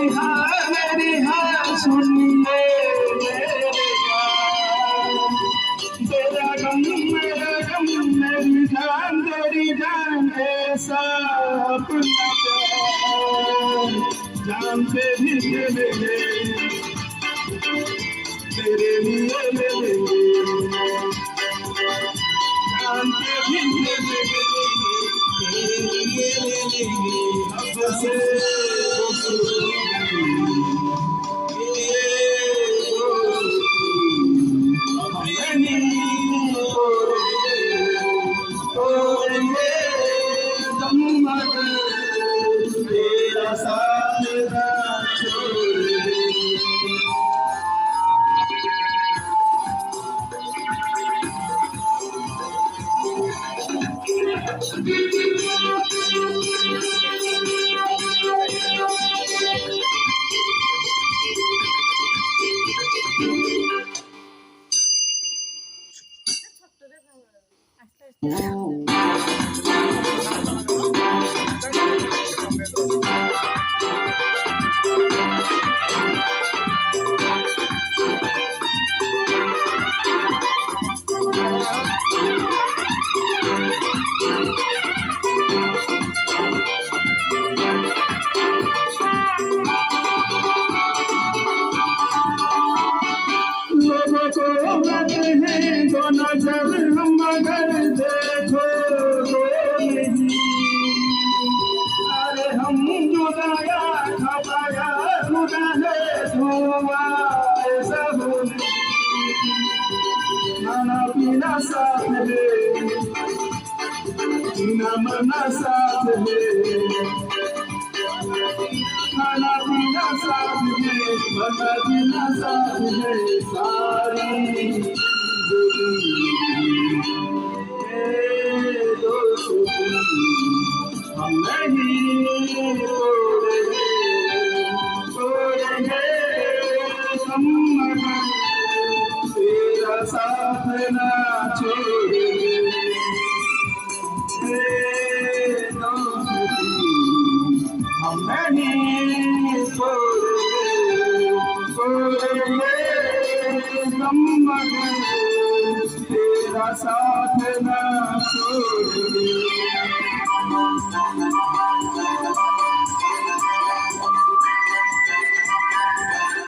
मेरी हाँ सुन ले मेरे यार, तेरा गम मेरी जान तेरी जान ऐसा अपना प्यार जान पे भी ले लेंगे तेरे लिए ले लेंगे जान पे भी ले लेंगे तेरे लिए ले लेंगे अब से तेरा साथ ना छोड़ दो नजर मगर देखो अरे हम जुदाया खबाया खुदा है धुआ ऐसा हो खाना पीना साथ है जीना मरना साथ है खाना पीना साथ है मरना जीना साथ है सारी हम नहीं छोड़ेंगे तेरा साथ ना छोड़ेंगे हम नहीं छोड़ेंगे तेरा साथ ना छोड़ेंगे